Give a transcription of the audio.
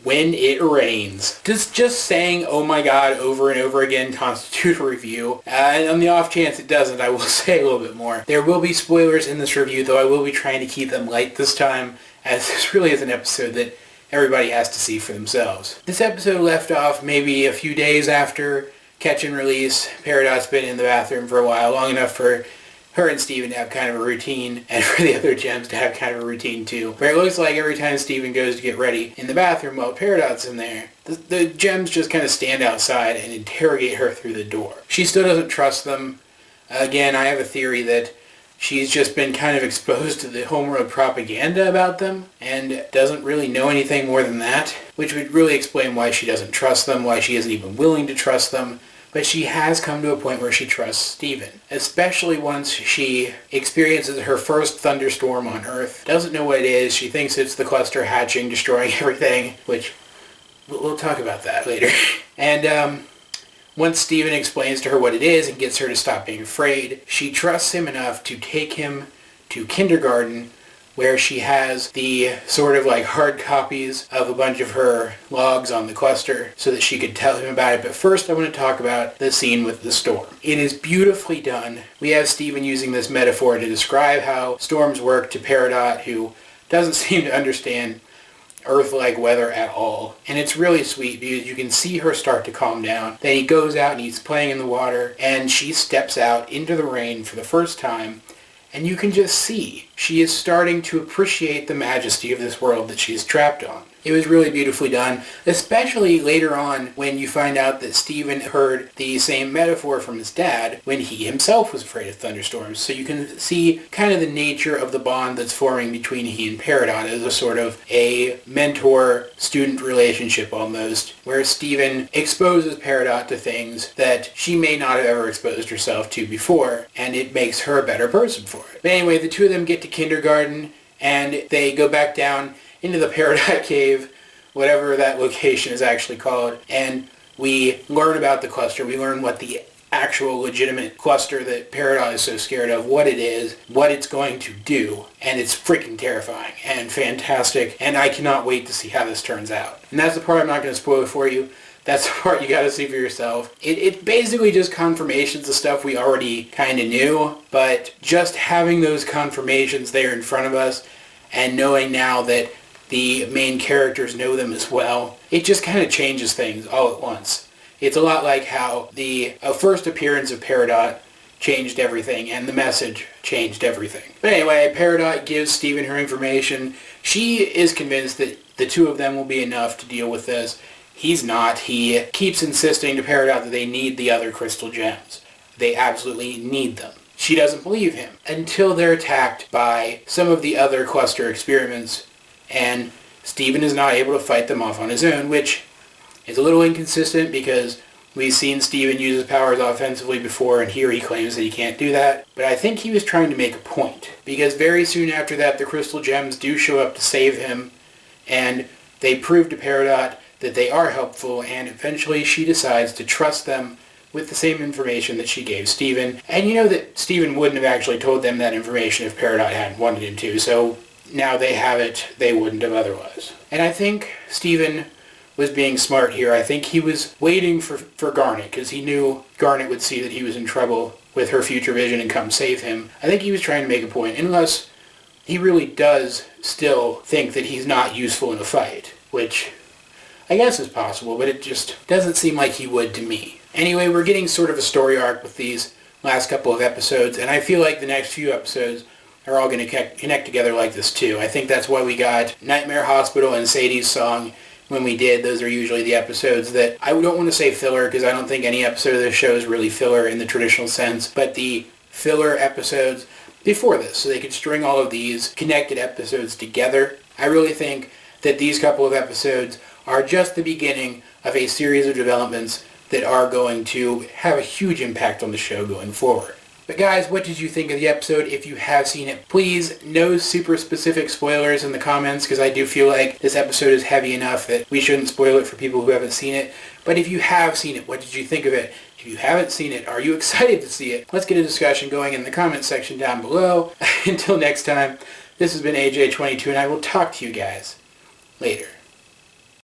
When It Rains. Does just saying "oh my god" over and over again constitute a review? And on the off chance it doesn't, I will say a little bit more. There will be spoilers in this review, though I will be trying to keep them light this time, as this really is an episode that everybody has to see for themselves. This episode left off maybe a few days after Catch and Release. Peridot's been in the bathroom for a while, long enough for her and Steven to have kind of a routine, and for the other gems to have kind of a routine too. Where it looks like every time Steven goes to get ready in the bathroom while Peridot's in there, the gems just kind of stand outside and interrogate her through the door. She still doesn't trust them. Again, I have a theory that she's just been kind of exposed to the homeworld propaganda about them and doesn't really know anything more than that, which would really explain why she doesn't trust them, why she isn't even willing to trust them. But she has come to a point where she trusts Steven, especially once she experiences her first thunderstorm on Earth. Doesn't know what it is. She thinks it's the cluster hatching, destroying everything, which we'll talk about that later. And once Steven explains to her what it is and gets her to stop being afraid, she trusts him enough to take him to kindergarten, where she has the sort of like hard copies of a bunch of her logs on the cluster so that she could tell him about it. But first I want to talk about the scene with the storm. It is beautifully done. We have Steven using this metaphor to describe how storms work to Peridot, who doesn't seem to understand Earth-like weather at all. And it's really sweet because you can see her start to calm down. Then he goes out and he's playing in the water, and she steps out into the rain for the first time. And you can just see she is starting to appreciate the majesty of this world that she is trapped on. It was really beautifully done, especially later on when you find out that Steven heard the same metaphor from his dad when he himself was afraid of thunderstorms. So you can see kind of the nature of the bond that's forming between he and Peridot as a sort of a mentor-student relationship almost, where Steven exposes Peridot to things that she may not have ever exposed herself to before, and it makes her a better person for it. But anyway, the two of them get to kindergarten, and they go back down into the Peridot Cave, whatever that location is actually called, and we learn about the cluster. We learn what the actual legitimate cluster that Peridot is so scared of, what it is, what it's going to do, and it's freaking terrifying and fantastic, and I cannot wait to see how this turns out. And that's the part I'm not going to spoil for you. That's the part you gotta see for yourself. It basically just confirmations of stuff we already kind of knew, but just having those confirmations there in front of us and knowing now that the main characters know them as well, it just kind of changes things all at once. It's a lot like how the first appearance of Peridot changed everything, and the message changed everything. But anyway, Peridot gives Steven her information. She is convinced that the two of them will be enough to deal with this. He's not. He keeps insisting to Peridot that they need the other crystal gems. They absolutely need them. She doesn't believe him until they're attacked by some of the other cluster experiments, and Steven is not able to fight them off on his own, which is a little inconsistent because we've seen Steven use his powers offensively before, and here he claims that he can't do that. But I think he was trying to make a point, because very soon after that the crystal gems do show up to save him, and they prove to Peridot that they are helpful, and eventually she decides to trust them with the same information that she gave Steven. And you know that Steven wouldn't have actually told them that information if Peridot hadn't wanted him to, so now they have it, they wouldn't have otherwise. And I think Steven was being smart here. I think he was waiting for Garnet, because he knew Garnet would see that he was in trouble with her future vision and come save him. I think he was trying to make a point, unless he really does still think that he's not useful in a fight, which I guess is possible, but it just doesn't seem like he would to me. Anyway, we're getting sort of a story arc with these last couple of episodes, and I feel like the next few episodes are all going to connect together like this too. I think that's why we got Nightmare Hospital and Sadie's song when we did. Those are usually the episodes that, I don't want to say filler because I don't think any episode of this show is really filler in the traditional sense, but the filler episodes before this, so they could string all of these connected episodes together. I really think that these couple of episodes are just the beginning of a series of developments that are going to have a huge impact on the show going forward. But guys, what did you think of the episode? If you have seen it, please, no super specific spoilers in the comments, because I do feel like this episode is heavy enough that we shouldn't spoil it for people who haven't seen it. But if you have seen it, what did you think of it? If you haven't seen it, are you excited to see it? Let's get a discussion going in the comments section down below. Until next time, this has been AJ22, and I will talk to you guys later.